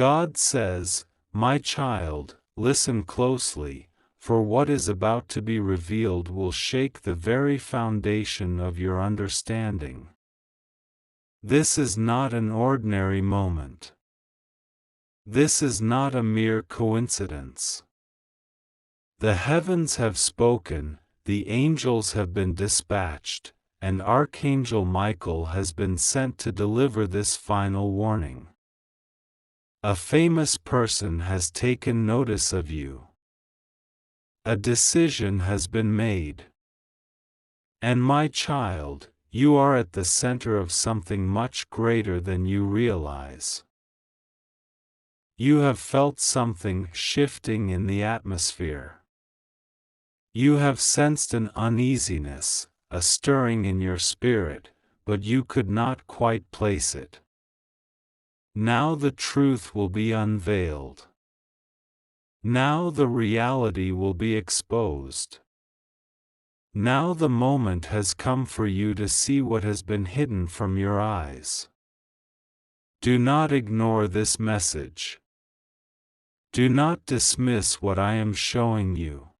God says, "My child, listen closely, for what is about to be revealed will shake the very foundation of your understanding." This is not an ordinary moment. This is not a mere coincidence. The heavens have spoken, the angels have been dispatched, and Archangel Michael has been sent to deliver this final warning. A famous person has taken notice of you. A decision has been made. And my child, you are at the center of something much greater than you realize. You have felt something shifting in the atmosphere. You have sensed an uneasiness, a stirring in your spirit, but you could not quite place it. Now the truth will be unveiled. Now the reality will be exposed. Now the moment has come for you to see what has been hidden from your eyes. Do not ignore this message. Do not dismiss what I am showing you.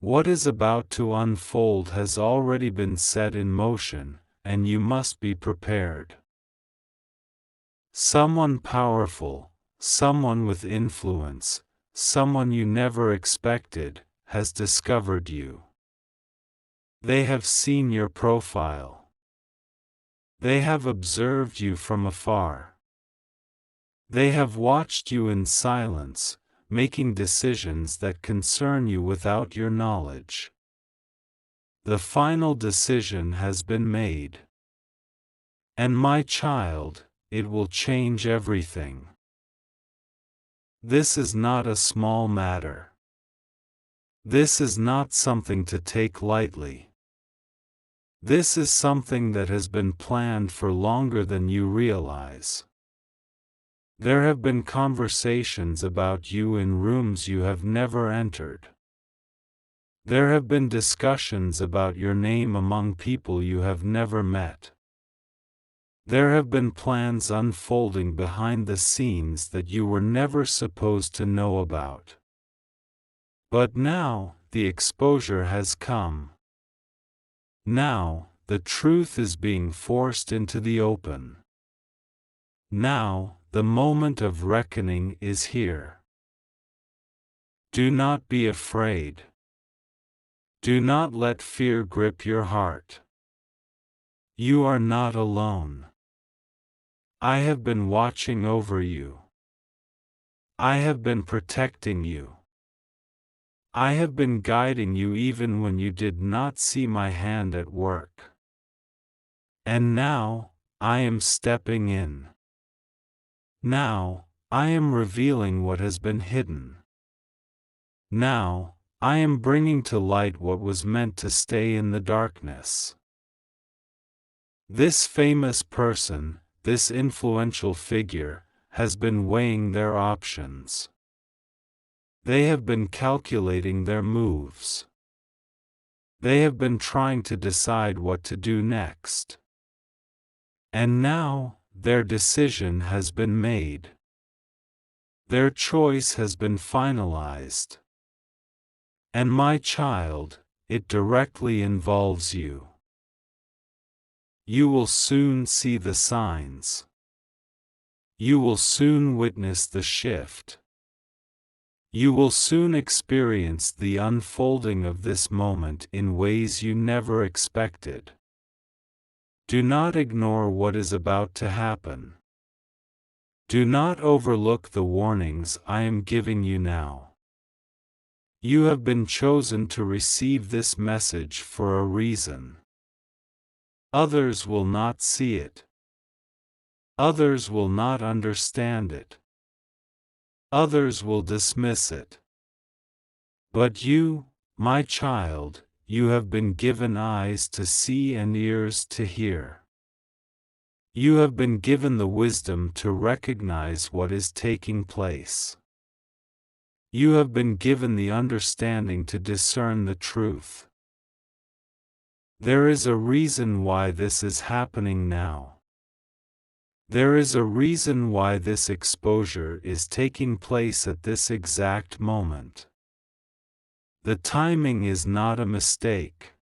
What is about to unfold has already been set in motion, and you must be prepared. Someone powerful, someone with influence, someone you never expected, has discovered you. They have seen your profile. They have observed you from afar. They have watched you in silence, making decisions that concern you without your knowledge. The final decision has been made. And my child, it will change everything. This is not a small matter. This is not something to take lightly. This is something that has been planned for longer than you realize. There have been conversations about you in rooms you have never entered. There have been discussions about your name among people you have never met. There have been plans unfolding behind the scenes that you were never supposed to know about. But now, the exposure has come. Now, the truth is being forced into the open. Now, the moment of reckoning is here. Do not be afraid. Do not let fear grip your heart. You are not alone. I have been watching over you. I have been protecting you. I have been guiding you even when you did not see my hand at work. And now, I am stepping in. Now, I am revealing what has been hidden. Now, I am bringing to light what was meant to stay in the darkness. This famous person, this influential figure, has been weighing their options. They have been calculating their moves. They have been trying to decide what to do next. And now, their decision has been made. Their choice has been finalized. And my child, it directly involves you. You will soon see the signs. You will soon witness the shift. You will soon experience the unfolding of this moment in ways you never expected. Do not ignore what is about to happen. Do not overlook the warnings I am giving you now. You have been chosen to receive this message for a reason. Others will not see it. Others will not understand it. Others will dismiss it. But you, my child, you have been given eyes to see and ears to hear. You have been given the wisdom to recognize what is taking place. You have been given the understanding to discern the truth. There is a reason why this is happening now. There is a reason why this exposure is taking place at this exact moment. The timing is not a mistake.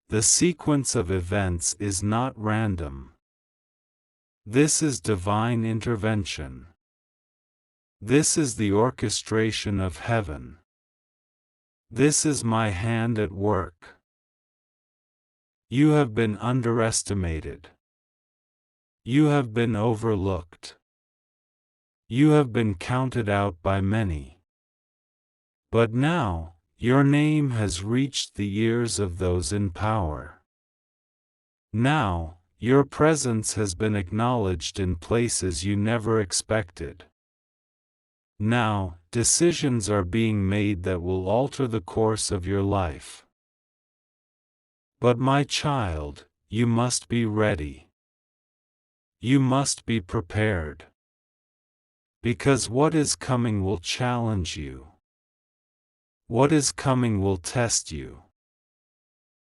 The sequence of events is not random. This is divine intervention. This is the orchestration of heaven. This is my hand at work. You have been underestimated. You have been overlooked. You have been counted out by many. But now, your name has reached the ears of those in power. Now, your presence has been acknowledged in places you never expected. Now, decisions are being made that will alter the course of your life. But my child, you must be ready. You must be prepared. Because what is coming will challenge you. What is coming will test you.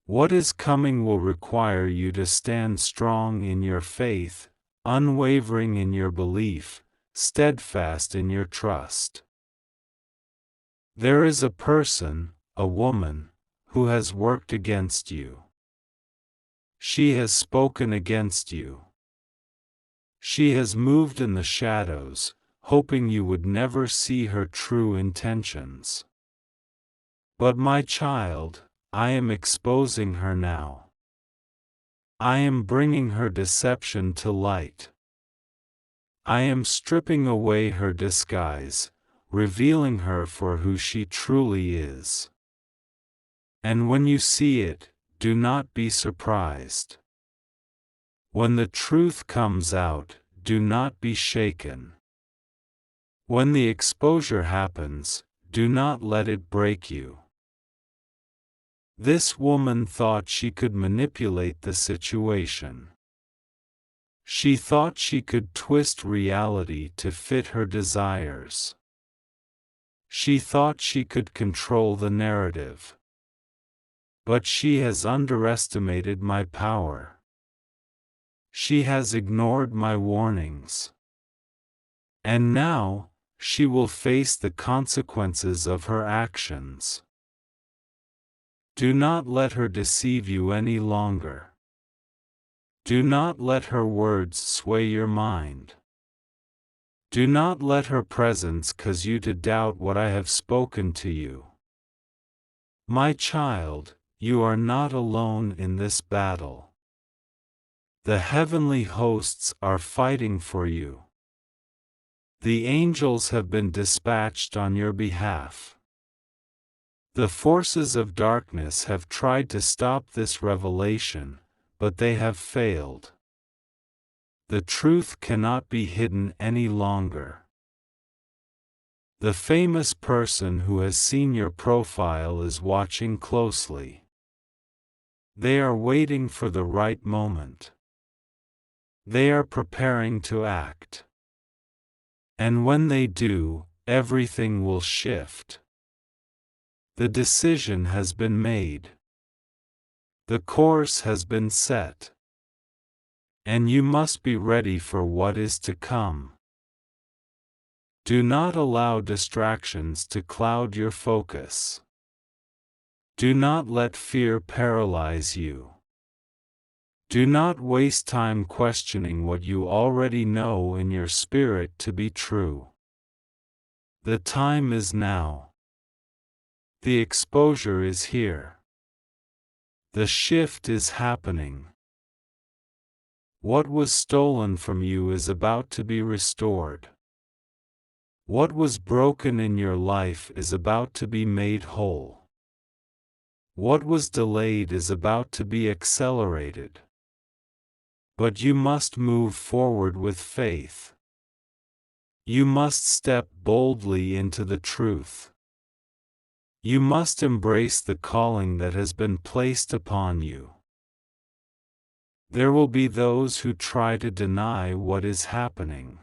What is coming will require you to stand strong in your faith, unwavering in your belief, steadfast in your trust. There is a person, a woman, who has worked against you. She has spoken against you. She has moved in the shadows, hoping you would never see her true intentions. But my child, I am exposing her now. I am bringing her deception to light. I am stripping away her disguise, revealing her for who she truly is. And when you see it, do not be surprised. When the truth comes out, do not be shaken. When the exposure happens, do not let it break you. This woman thought she could manipulate the situation. She thought she could twist reality to fit her desires. She thought she could control the narrative. But she has underestimated my power. She has ignored my warnings. And now, she will face the consequences of her actions. Do not let her deceive you any longer. Do not let her words sway your mind. Do not let her presence cause you to doubt what I have spoken to you. My child, you are not alone in this battle. The heavenly hosts are fighting for you. The angels have been dispatched on your behalf. The forces of darkness have tried to stop this revelation, but they have failed. The truth cannot be hidden any longer. The famous person who has seen your profile is watching closely. They are waiting for the right moment. They are preparing to act. And when they do, everything will shift. The decision has been made. The course has been set. And you must be ready for what is to come. Do not allow distractions to cloud your focus. Do not let fear paralyze you. Do not waste time questioning what you already know in your spirit to be true. The time is now. The exposure is here. The shift is happening. What was stolen from you is about to be restored. What was broken in your life is about to be made whole. What was delayed is about to be accelerated. But you must move forward with faith. You must step boldly into the truth. You must embrace the calling that has been placed upon you. There will be those who try to deny what is happening.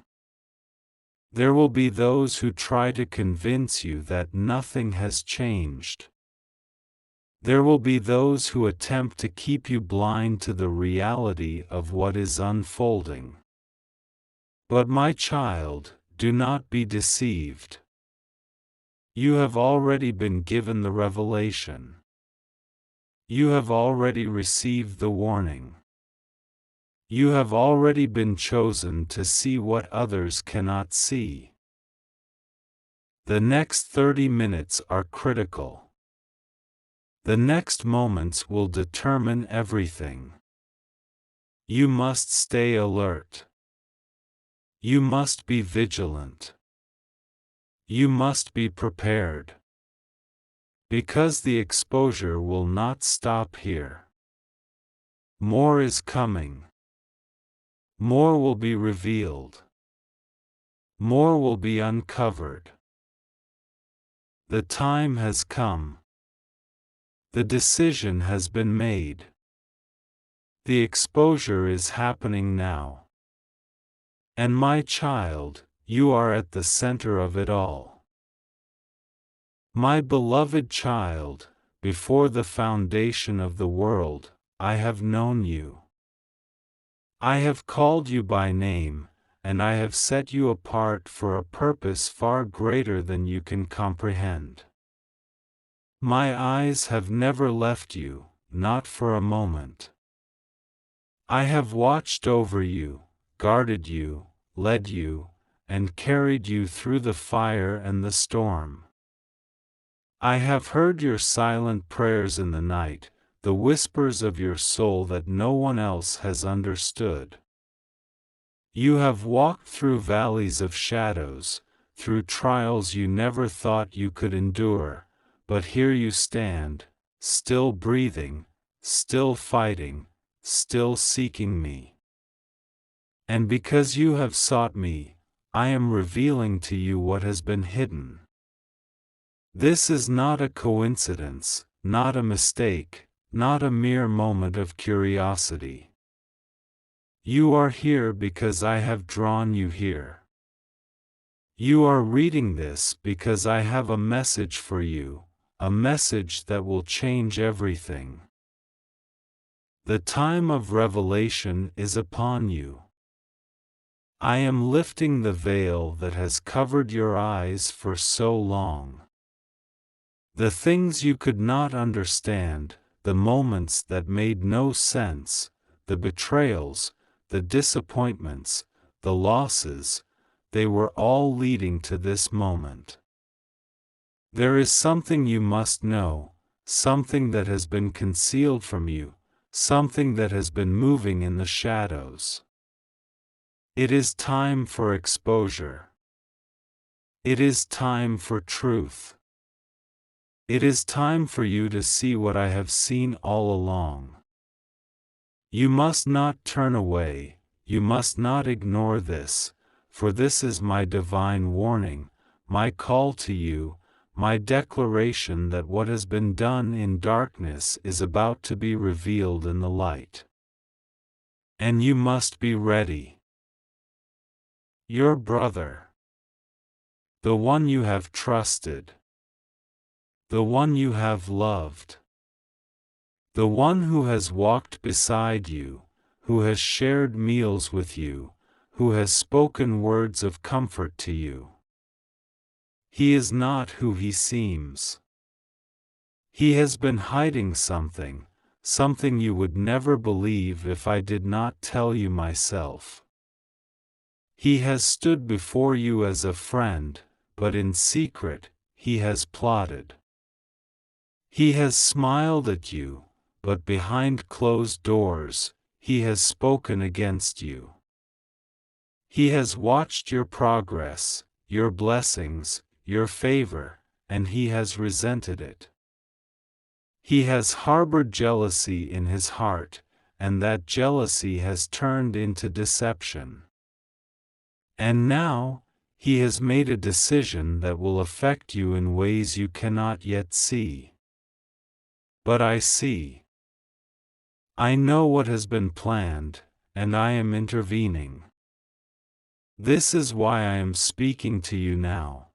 There will be those who try to convince you that nothing has changed. There will be those who attempt to keep you blind to the reality of what is unfolding. But my child, do not be deceived. You have already been given the revelation. You have already received the warning. You have already been chosen to see what others cannot see. The next 30 minutes are critical. The next moments will determine everything. You must stay alert. You must be vigilant. You must be prepared. Because the exposure will not stop here. More is coming. More will be revealed. More will be uncovered. The time has come. The decision has been made. The exposure is happening now. And my child, you are at the center of it all. My beloved child, before the foundation of the world, I have known you. I have called you by name, and I have set you apart for a purpose far greater than you can comprehend. My eyes have never left you, not for a moment. I have watched over you, guarded you, led you, and carried you through the fire and the storm. I have heard your silent prayers in the night, the whispers of your soul that no one else has understood. You have walked through valleys of shadows, through trials you never thought you could endure, but here you stand, still breathing, still fighting, still seeking me. And because you have sought me, I am revealing to you what has been hidden. This is not a coincidence, not a mistake, not a mere moment of curiosity. You are here because I have drawn you here. You are reading this because I have a message for you, a message that will change everything. The time of revelation is upon you. I am lifting the veil that has covered your eyes for so long. The things you could not understand, the moments that made no sense, the betrayals, the disappointments, the losses, they were all leading to this moment. There is something you must know, something that has been concealed from you, something that has been moving in the shadows. It is time for exposure. It is time for truth. It is time for you to see what I have seen all along. You must not turn away, you must not ignore this, for this is my divine warning, my call to you, my declaration that what has been done in darkness is about to be revealed in the light. And you must be ready. Your brother, the one you have trusted, the one you have loved, the one who has walked beside you, who has shared meals with you, who has spoken words of comfort to you. He is not who he seems. He has been hiding something, something you would never believe if I did not tell you myself. He has stood before you as a friend, but in secret, he has plotted. He has smiled at you, but behind closed doors, he has spoken against you. He has watched your progress, your blessings, your favor, and he has resented it. He has harbored jealousy in his heart, and that jealousy has turned into deception. And now, he has made a decision that will affect you in ways you cannot yet see. But I see. I know what has been planned, and I am intervening. This is why I am speaking to you now.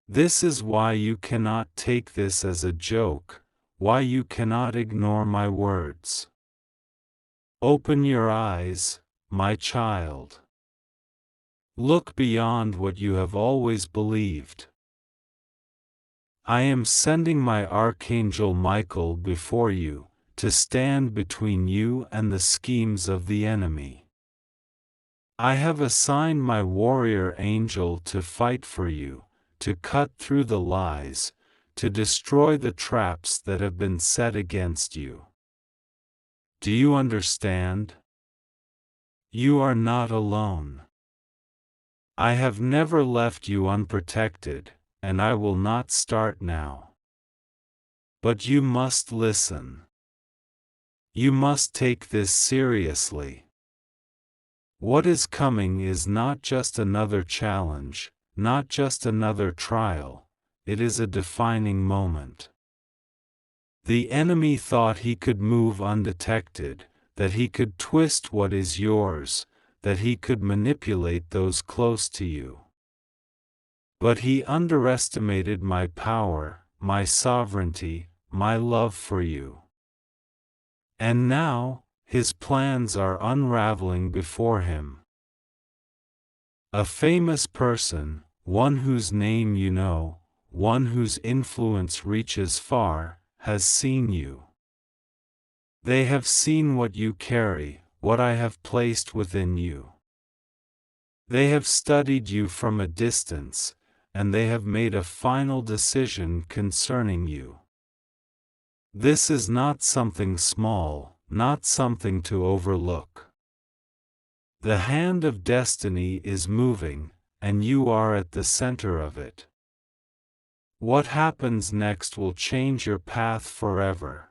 This is why you cannot take this as a joke, why you cannot ignore my words. Open your eyes, my child. Look beyond what you have always believed. I am sending my Archangel Michael before you, to stand between you and the schemes of the enemy. I have assigned my warrior angel to fight for you, to cut through the lies, to destroy the traps that have been set against you. Do you understand? You are not alone. I have never left you unprotected, and I will not start now. But you must listen. You must take this seriously. What is coming is not just another challenge, not just another trial, it is a defining moment. The enemy thought he could move undetected, that he could twist what is yours, that he could manipulate those close to you. But he underestimated my power, my sovereignty, my love for you. And now, his plans are unraveling before him. A famous person, one whose name you know, one whose influence reaches far, has seen you. They have seen what you carry, what I have placed within you. They have studied you from a distance, and they have made a final decision concerning you. This is not something small, not something to overlook. The hand of destiny is moving, and you are at the center of it. What happens next will change your path forever.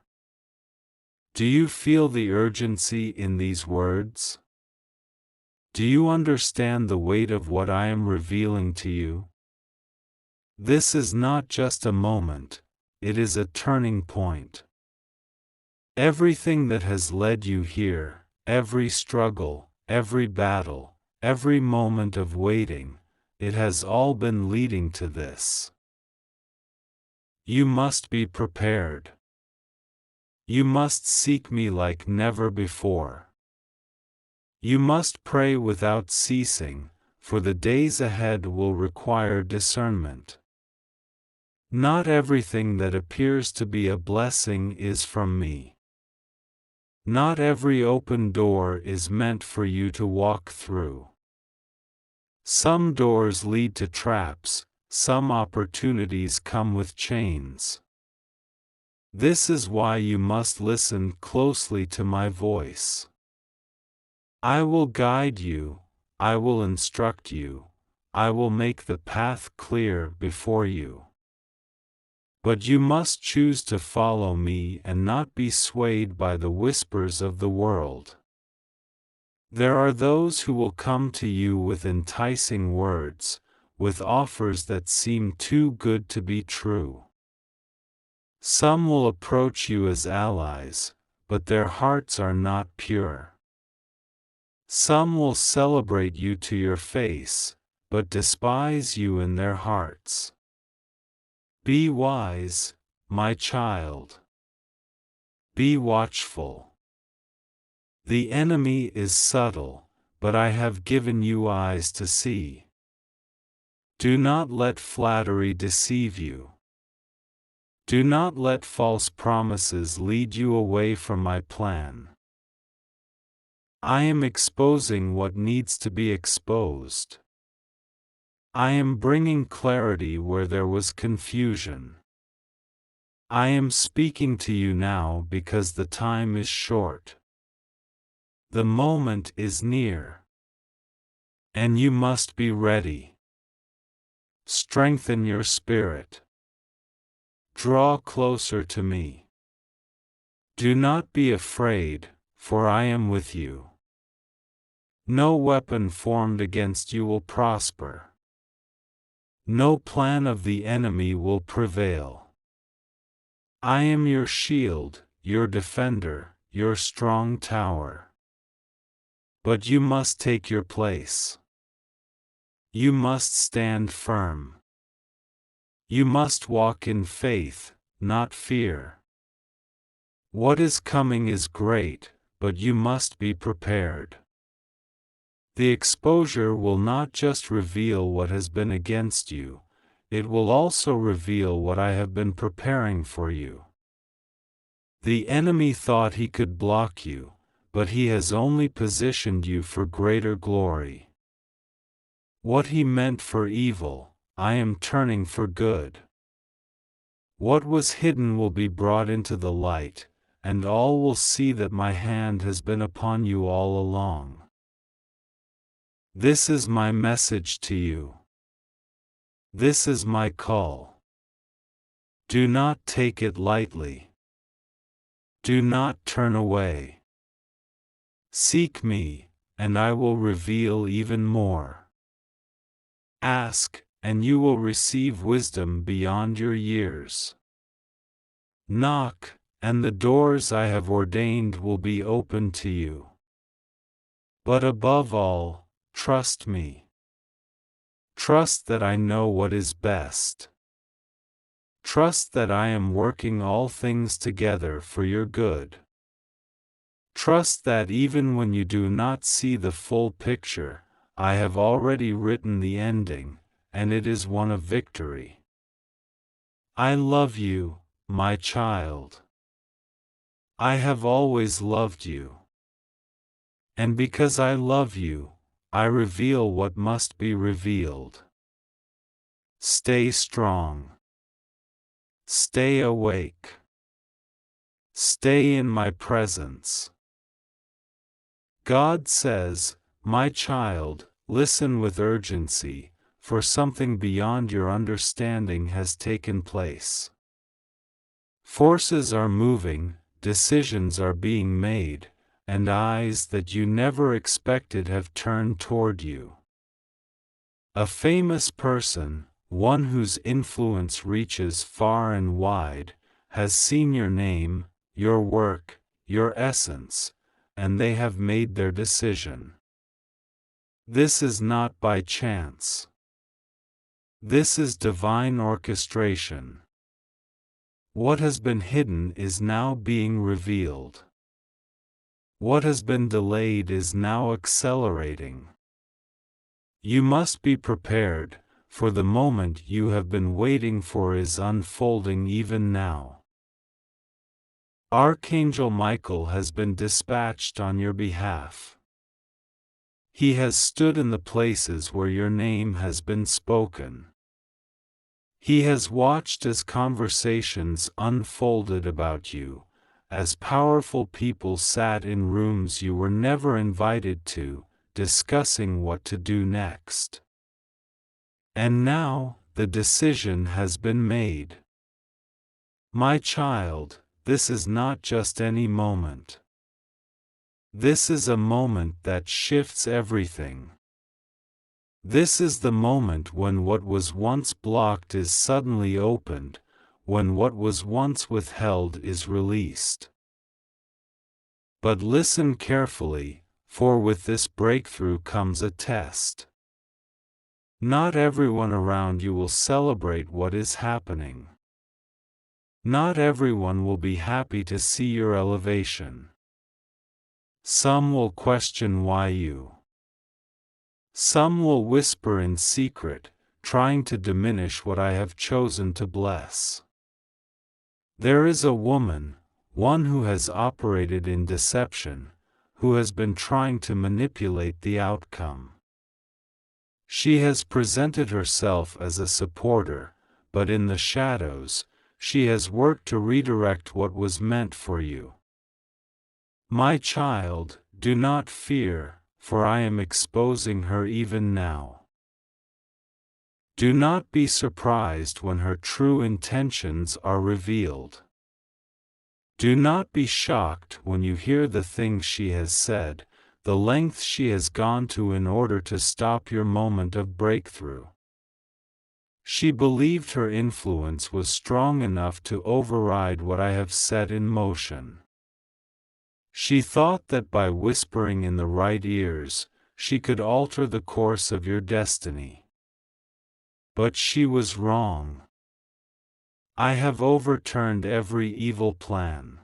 Do you feel the urgency in these words? Do you understand the weight of what I am revealing to you? This is not just a moment, it is a turning point. Everything that has led you here, every struggle, every battle, every moment of waiting, it has all been leading to this. You must be prepared. You must seek me like never before. You must pray without ceasing, for the days ahead will require discernment. Not everything that appears to be a blessing is from me. Not every open door is meant for you to walk through. Some doors lead to traps, some opportunities come with chains. This is why you must listen closely to my voice. I will guide you, I will instruct you, I will make the path clear before you. But you must choose to follow me and not be swayed by the whispers of the world. There are those who will come to you with enticing words, with offers that seem too good to be true. Some will approach you as allies, but their hearts are not pure. Some will celebrate you to your face, but despise you in their hearts. Be wise, my child. Be watchful. The enemy is subtle, but I have given you eyes to see. Do not let flattery deceive you. Do not let false promises lead you away from my plan. I am exposing what needs to be exposed. I am bringing clarity where there was confusion. I am speaking to you now because the time is short. The moment is near. And you must be ready. Strengthen your spirit. Draw closer to me. Do not be afraid, for I am with you. No weapon formed against you will prosper. No plan of the enemy will prevail. I am your shield, your defender, your strong tower. But you must take your place. You must stand firm. You must walk in faith, not fear. What is coming is great, but you must be prepared. The exposure will not just reveal what has been against you, it will also reveal what I have been preparing for you. The enemy thought he could block you, but he has only positioned you for greater glory. What he meant for evil, I am turning for good. What was hidden will be brought into the light, and all will see that my hand has been upon you all along. This is my message to you. This is my call. Do not take it lightly. Do not turn away. Seek me, and I will reveal even more. Ask, and you will receive wisdom beyond your years. Knock, and the doors I have ordained will be opened to you. But above all, trust me. Trust that I know what is best. Trust that I am working all things together for your good. Trust that even when you do not see the full picture, I have already written the ending, and it is one of victory. I love you, my child. I have always loved you. And because I love you, I reveal what must be revealed. Stay strong. Stay awake. Stay in my presence. God says, my child, listen with urgency, for something beyond your understanding has taken place. Forces are moving, decisions are being made, and eyes that you never expected have turned toward you. A famous person, one whose influence reaches far and wide, has seen your name, your work, your essence, and they have made their decision. This is not by chance. This is divine orchestration. What has been hidden is now being revealed. What has been delayed is now accelerating. You must be prepared, for the moment you have been waiting for is unfolding even now. Archangel Michael has been dispatched on your behalf. He has stood in the places where your name has been spoken. He has watched as conversations unfolded about you, as powerful people sat in rooms you were never invited to, discussing what to do next. And now, the decision has been made. My child, this is not just any moment. This is a moment that shifts everything. This is the moment when what was once blocked is suddenly opened, when what was once withheld is released. But listen carefully, for with this breakthrough comes a test. Not everyone around you will celebrate what is happening. Not everyone will be happy to see your elevation. Some will question why you. Some will whisper in secret, trying to diminish what I have chosen to bless. There is a woman, one who has operated in deception, who has been trying to manipulate the outcome. She has presented herself as a supporter, but in the shadows, she has worked to redirect what was meant for you. My child, do not fear, for I am exposing her even now. Do not be surprised when her true intentions are revealed. Do not be shocked when you hear the things she has said, the lengths she has gone to in order to stop your moment of breakthrough. She believed her influence was strong enough to override what I have set in motion. She thought that by whispering in the right ears, she could alter the course of your destiny. But she was wrong. I have overturned every evil plan.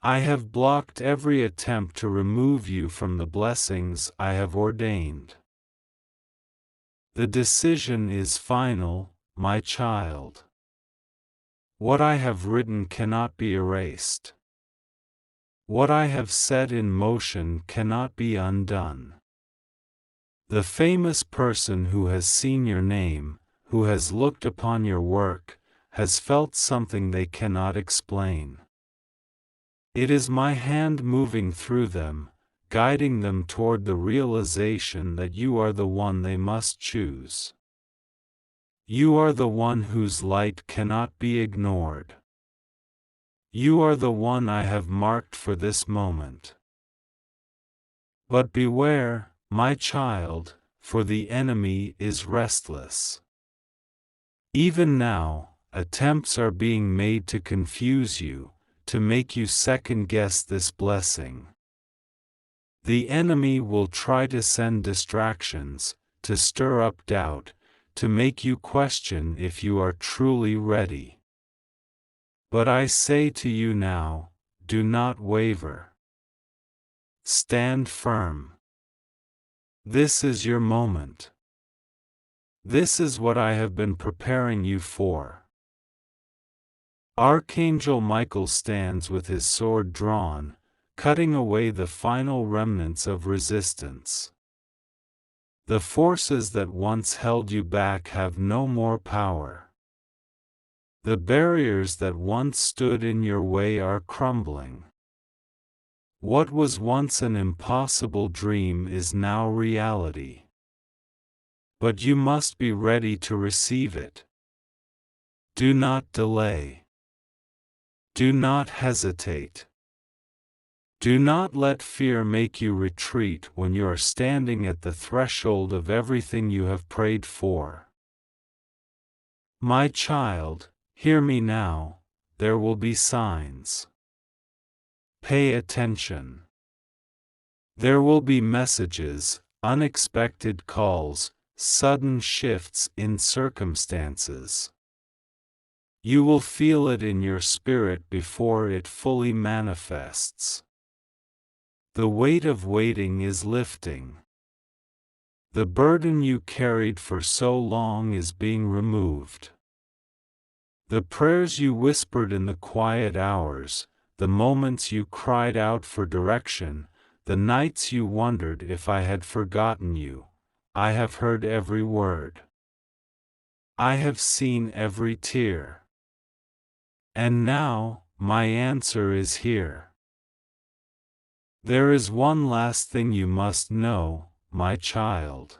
I have blocked every attempt to remove you from the blessings I have ordained. The decision is final, my child. What I have written cannot be erased. What I have set in motion cannot be undone. The famous person who has seen your name, who has looked upon your work, has felt something they cannot explain. It is my hand moving through them, guiding them toward the realization that you are the one they must choose. You are the one whose light cannot be ignored. You are the one I have marked for this moment. But beware, my child, for the enemy is restless. Even now, attempts are being made to confuse you, to make you second-guess this blessing. The enemy will try to send distractions, to stir up doubt, to make you question if you are truly ready. But I say to you now, do not waver. Stand firm. This is your moment. This is what I have been preparing you for. Archangel Michael stands with his sword drawn, cutting away the final remnants of resistance. The forces that once held you back have no more power. The barriers that once stood in your way are crumbling. What was once an impossible dream is now reality. But you must be ready to receive it. Do not delay. Do not hesitate. Do not let fear make you retreat when you are standing at the threshold of everything you have prayed for. My child, hear me now, there will be signs. Pay attention. There will be messages, unexpected calls, sudden shifts in circumstances. You will feel it in your spirit before it fully manifests. The weight of waiting is lifting. The burden you carried for so long is being removed. The prayers you whispered in the quiet hours, the moments you cried out for direction, the nights you wondered if I had forgotten you, I have heard every word. I have seen every tear. And now, my answer is here. There is one last thing you must know, my child.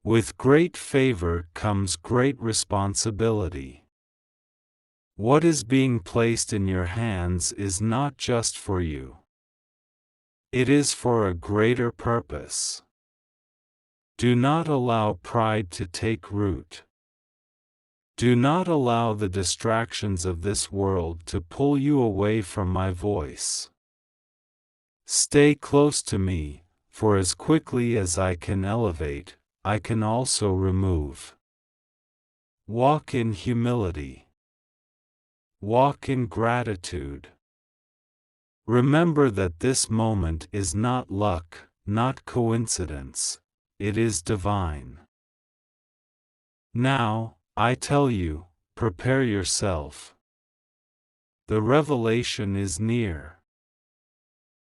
With great favor comes great responsibility. What is being placed in your hands is not just for you. It is for a greater purpose. Do not allow pride to take root. Do not allow the distractions of this world to pull you away from my voice. Stay close to me, for as quickly as I can elevate, I can also remove. Walk in humility. Walk in gratitude. Remember that this moment is not luck, not coincidence, it is divine. Now, I tell you, prepare yourself. The revelation is near.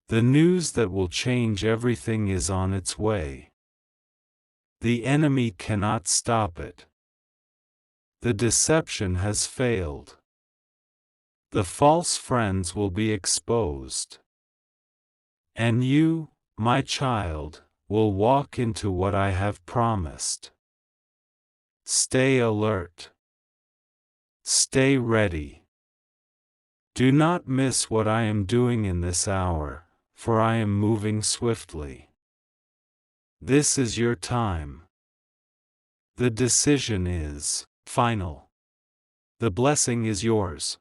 The news that will change everything is on its way. The enemy cannot stop it. The deception has failed. The false friends will be exposed. And you, my child, will walk into what I have promised. Stay alert. Stay ready. Do not miss what I am doing in this hour, for I am moving swiftly. This is your time. The decision is final. The blessing is yours.